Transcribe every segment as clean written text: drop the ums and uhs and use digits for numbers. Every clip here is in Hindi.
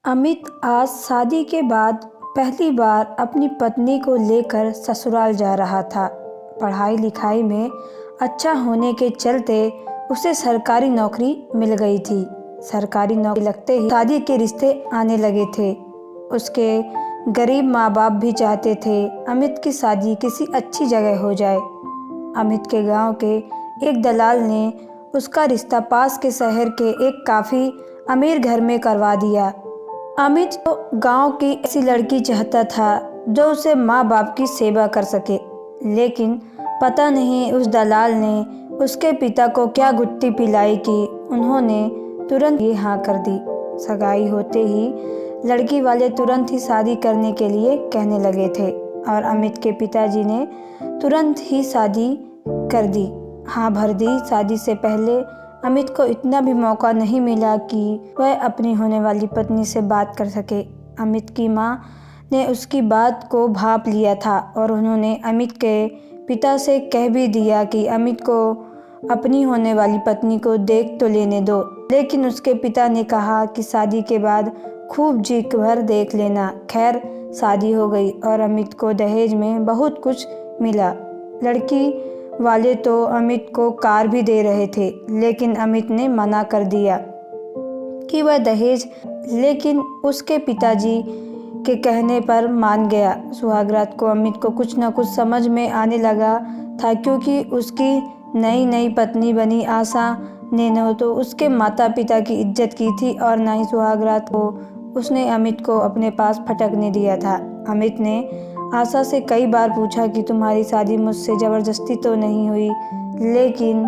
अमित आज शादी के बाद पहली बार अपनी पत्नी को लेकर ससुराल जा रहा था। पढ़ाई लिखाई में अच्छा होने के चलते उसे सरकारी नौकरी मिल गई थी। सरकारी नौकरी लगते ही शादी के रिश्ते आने लगे थे। उसके गरीब माँ बाप भी चाहते थे अमित की शादी किसी अच्छी जगह हो जाए। अमित के गांव के एक दलाल ने उसका रिश्ता पास के शहर के एक काफ़ी अमीर घर में करवा दिया। अमित तो गांव की ऐसी लड़की चाहता था जो उसे माँ बाप की सेवा कर सके, लेकिन पता नहीं उस दलाल ने उसके पिता को क्या गुत्थी पिलाई कि उन्होंने तुरंत ही हाँ कर दी। सगाई होते ही लड़की वाले तुरंत ही शादी करने के लिए कहने लगे थे और अमित के पिताजी ने तुरंत ही शादी कर दी, हाँ भर दी। शादी से पहले अमित को इतना भी मौका नहीं मिला कि वह अपनी होने वाली पत्नी से बात कर सके। अमित की माँ ने उसकी बात को भांप लिया था और उन्होंने अमित के पिता से कह भी दिया कि अमित को अपनी होने वाली पत्नी को देख तो लेने दो, लेकिन उसके पिता ने कहा कि शादी के बाद खूब जी भर देख लेना। खैर शादी हो गई और अमित को दहेज में बहुत कुछ मिला। लड़की वाले तो अमित को कार भी दे रहे थे, लेकिन अमित ने मना कर दिया कि वह दहेज, लेकिन उसके पिताजी के कहने पर मान गया। सुहागरात को अमित को कुछ न कुछ समझ में आने लगा था, क्योंकि उसकी नई नई पत्नी बनी आशा ने न तो उसके माता पिता की इज्जत की थी और न ही सुहागरात को उसने अमित को अपने पास फटकने दिया था। अमित ने आशा से कई बार पूछा कि तुम्हारी शादी मुझसे ज़बरदस्ती तो नहीं हुई, लेकिन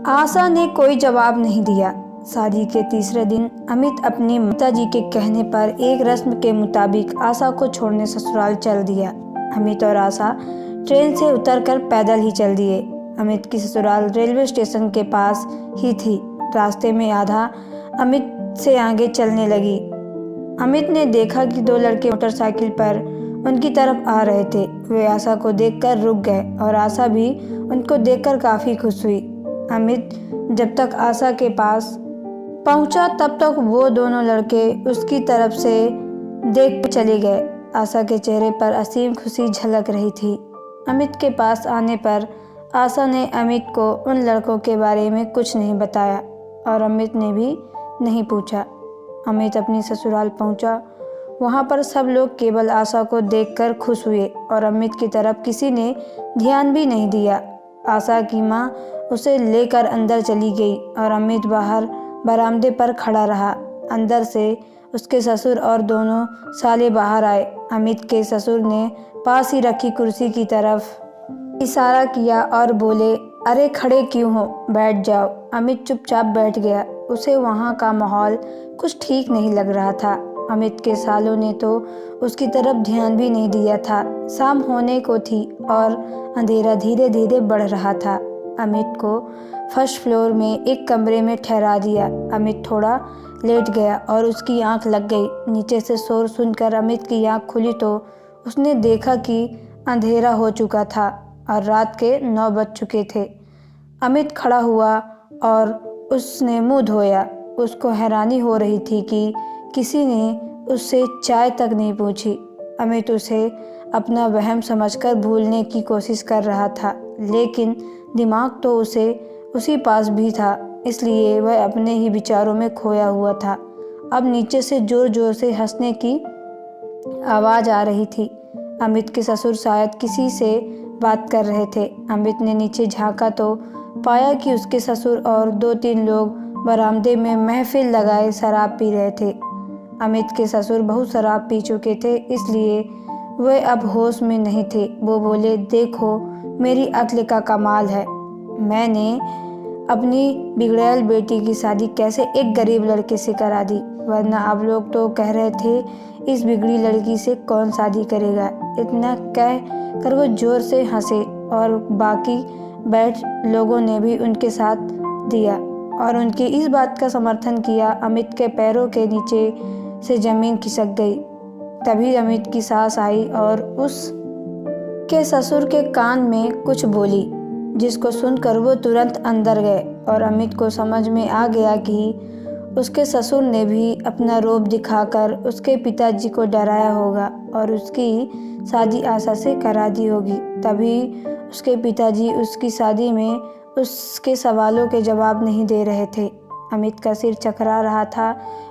आशा ने कोई जवाब नहीं दिया। शादी के तीसरे दिन अमित अपनी माताजी के कहने पर एक रस्म के मुताबिक आशा को छोड़ने ससुराल चल दिया। अमित और आशा ट्रेन से उतरकर पैदल ही चल दिए। अमित की ससुराल रेलवे स्टेशन के पास ही थी। रास्ते में आधा अमित से आगे चलने लगी। अमित ने देखा कि दो लड़के मोटरसाइकिल पर उनकी तरफ आ रहे थे। वे आशा को देखकर रुक गए और आशा भी उनको देखकर काफ़ी खुश हुई। अमित जब तक आशा के पास पहुंचा तब तक वो दोनों लड़के उसकी तरफ से देख चले गए। आशा के चेहरे पर असीम खुशी झलक रही थी। अमित के पास आने पर आशा ने अमित को उन लड़कों के बारे में कुछ नहीं बताया और अमित ने भी नहीं पूछा। अमित अपनी ससुराल पहुंचा। वहाँ पर सब लोग केवल आशा को देखकर खुश हुए और अमित की तरफ किसी ने ध्यान भी नहीं दिया। आशा की माँ उसे लेकर अंदर चली गई और अमित बाहर बरामदे पर खड़ा रहा। अंदर से उसके ससुर और दोनों साले बाहर आए। अमित के ससुर ने पास ही रखी कुर्सी की तरफ इशारा किया और बोले, अरे खड़े क्यों हो, बैठ जाओ। अमित चुपचाप बैठ गया। उसे वहाँ का माहौल कुछ ठीक नहीं लग रहा था। अमित के सालों ने तो उसकी तरफ ध्यान भी नहीं दिया था। शाम होने को थी और अंधेरा धीरे धीरे बढ़ रहा था। अमित को फर्स्ट फ्लोर में एक कमरे में ठहरा दिया। अमित थोड़ा लेट गया और उसकी आंख लग गई। नीचे से शोर सुनकर अमित की आंख खुली तो उसने देखा कि अंधेरा हो चुका था और रात के 9 बज चुके थे। अमित खड़ा हुआ और उसने मुंह धोया। उसको हैरानी हो रही थी कि किसी ने उससे चाय तक नहीं पूछी। अमित उसे अपना वहम समझकर भूलने की कोशिश कर रहा था, लेकिन दिमाग तो उसे उसी पास भी था, इसलिए वह अपने ही विचारों में खोया हुआ था। अब नीचे से जोर जोर से हंसने की आवाज़ आ रही थी। अमित के ससुर शायद किसी से बात कर रहे थे। अमित ने नीचे झांका तो पाया कि उसके ससुर और 2-3 लोग बरामदे में महफिल लगाए शराब पी रहे थे। अमित के ससुर बहुत शराब पी चुके थे, इसलिए वे अब होश में नहीं थे। वो बोले, देखो मेरी अक्ल का कमाल है। मैंने अपनी बिगड़ैल बेटी की शादी कैसे एक गरीब लड़के से करा दी, वरना आप लोग तो कह रहे थे इस बिगड़ी लड़की से कौन शादी करेगा। इतना कह कर वो जोर से हंसे और बाकी बैठ लोगों ने भी उनके साथ दिया और उनकी इस बात का समर्थन किया। अमित के पैरों के नीचे से ज़मीन खिसक गई। तभी अमित की सास आई और उसके ससुर के कान में कुछ बोली, जिसको सुनकर वो तुरंत अंदर गए और अमित को समझ में आ गया कि उसके ससुर ने भी अपना रोब दिखाकर उसके पिताजी को डराया होगा और उसकी शादी आशा से करा दी होगी। तभी उसके पिताजी उसकी शादी में उसके सवालों के जवाब नहीं दे रहे थे। अमित का सिर चकरा रहा था।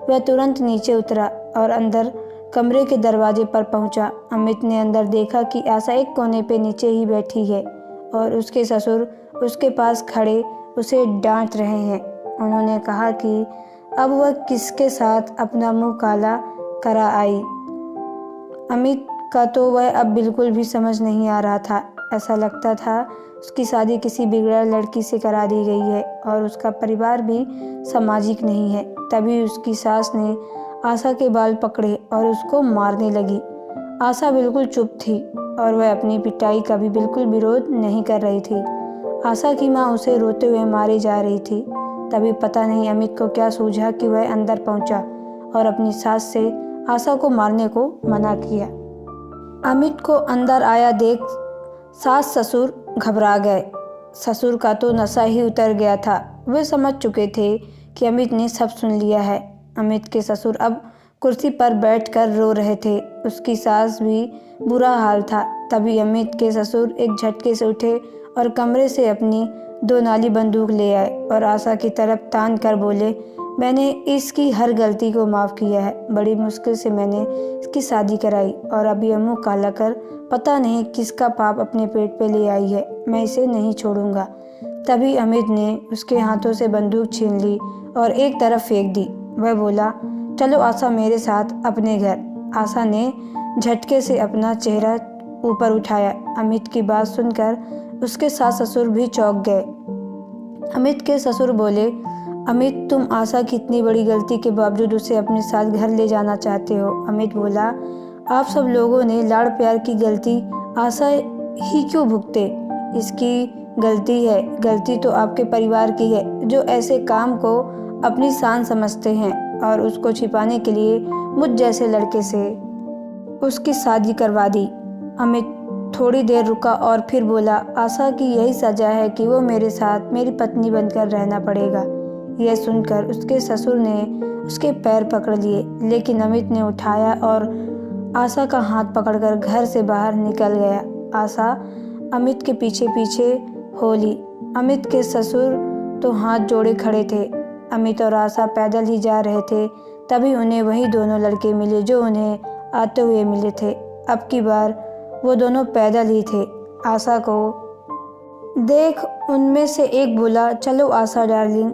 वह तुरंत नीचे उतरा और अंदर कमरे के दरवाजे पर पहुंचा। अमित ने अंदर देखा कि आशा एक कोने पे नीचे ही बैठी है और उसके ससुर उसके पास खड़े उसे डांट रहे हैं। उन्होंने कहा कि अब वह किसके साथ अपना मुंह काला करा आई। अमित का तो वह अब बिल्कुल भी समझ नहीं आ रहा था। ऐसा लगता था उसकी शादी किसी बिगड़ैल लड़की से करा दी गई है और उसका परिवार भी सामाजिक नहीं है। तभी उसकी सास ने आशा के बाल पकड़े और उसको मारने लगी। आशा बिल्कुल चुप थी और वह अपनी पिटाई का भी बिल्कुल विरोध नहीं कर रही थी। आशा की माँ उसे रोते हुए मारी जा रही थी। तभी पता नहीं अमित को क्या सूझा कि वह अंदर पहुंचा और अपनी सास से आशा को मारने को मना किया। अमित को अंदर आया देख सास ससुर घबरा गए। ससुर का तो नशा ही उतर गया था। वे समझ चुके थे कि अमित ने सब सुन लिया है। अमित के ससुर अब कुर्सी पर बैठकर रो रहे थे। उसकी सास भी बुरा हाल था। तभी अमित के ससुर एक झटके से उठे और कमरे से अपनी 2 नाली बंदूक ले आए और आशा की तरफ तान कर बोले, मैंने इसकी हर गलती को माफ़ किया है। बड़ी मुश्किल से मैंने इसकी शादी कराई और अब यह मुँह काला कर पता नहीं किसका पाप अपने पेट पे ले आई है। मैं इसे नहीं छोड़ूंगा। तभी अमित ने उसके हाथों से बंदूक छीन ली और एक तरफ फेंक दी। वह बोला, चलो आशा मेरे साथ अपने घर। आशा ने झटके से अपना चेहरा ऊपर उठाया। अमित की बात सुनकर उसके सास ससुर भी चौंक गए। अमित के ससुर बोले, अमित तुम आशा की इतनी बड़ी गलती के बावजूद उसे अपने साथ घर ले जाना चाहते हो। अमित बोला, आप सब लोगों ने लाड़ प्यार की गलती आशा ही क्यों भुगते? इसकी गलती है। गलती तो आपके परिवार की है जो ऐसे काम को अपनी शान समझते हैं और उसको छिपाने के लिए मुझ जैसे लड़के से उसकी शादी करवा दी। अमित थोड़ी देर रुका और फिर बोला, आशा की यही सजा है कि वो मेरे साथ मेरी पत्नी बनकर रहना पड़ेगा। यह सुनकर उसके ससुर ने उसके पैर पकड़ लिए, लेकिन अमित ने उठाया और आशा का हाथ पकड़कर घर से बाहर निकल गया। आशा अमित के पीछे पीछे हो ली। अमित के ससुर तो हाथ जोड़े खड़े थे। अमित और आशा पैदल ही जा रहे थे। तभी उन्हें वही दोनों लड़के मिले जो उन्हें आते हुए मिले थे। अब की बार वो दोनों पैदल ही थे। आशा को देख उनमें से एक बोला, चलो आशा डार्लिंग,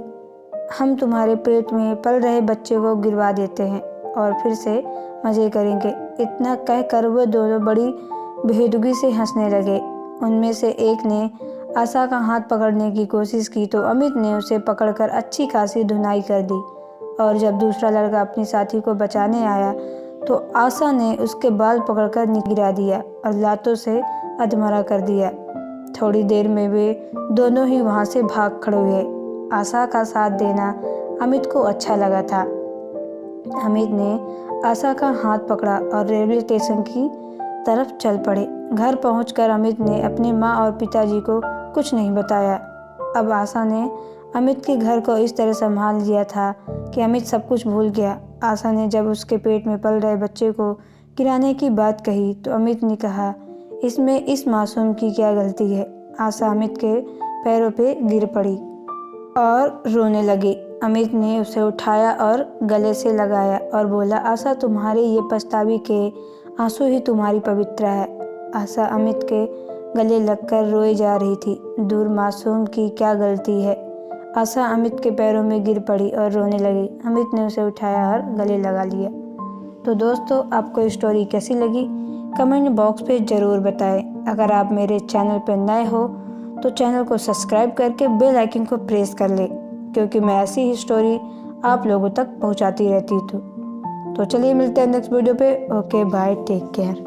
हम तुम्हारे पेट में पल रहे बच्चे को गिरवा देते हैं और फिर से मज़े करेंगे। इतना कहकर वो दोनों बड़ी बेहदगी से हंसने लगे। उनमें से एक ने आशा का हाथ पकड़ने की कोशिश की तो अमित ने उसे पकड़कर अच्छी खासी धुनाई कर दी और जब दूसरा लड़का अपनी साथी को बचाने आया तो आशा ने उसके बाल पकड़कर गिरा दिया और लातों से अधमरा कर दिया। थोड़ी देर में वे दोनों ही वहाँ से भाग खड़े हुए। आशा का साथ देना अमित को अच्छा लगा था। अमित ने आशा का हाथ पकड़ा और रेलवे स्टेशन की तरफ चल पड़े। घर पहुंचकर अमित ने अपने माँ और पिताजी को कुछ नहीं बताया। अब आशा ने अमित के घर को इस तरह संभाल लिया था कि अमित सब कुछ भूल गया। आशा ने जब उसके पेट में पल रहे बच्चे को गिराने की बात कही तो अमित ने कहा, इसमें इस मासूम की क्या गलती है? आशा अमित के पैरों पे गिर पड़ी और रोने लगी। अमित ने उसे उठाया और गले से लगाया और बोला, आशा तुम्हारे ये पछतावे के आंसू ही तुम्हारी पवित्रता है। आशा अमित के गले लगकर रोए जा रही थी। दूर मासूम की क्या गलती है? आशा अमित के पैरों में गिर पड़ी और रोने लगी। अमित ने उसे उठाया और गले लगा लिया। तो दोस्तों, आपको ये स्टोरी कैसी लगी कमेंट बॉक्स पे ज़रूर बताएं। अगर आप मेरे चैनल पर नए हो तो चैनल को सब्सक्राइब करके बेल आइकन को प्रेस कर लें, क्योंकि मैं ऐसी ही स्टोरी आप लोगों तक पहुंचाती रहती हूँ। तो चलिए मिलते हैं नेक्स्ट वीडियो पे। Okay bye, take care.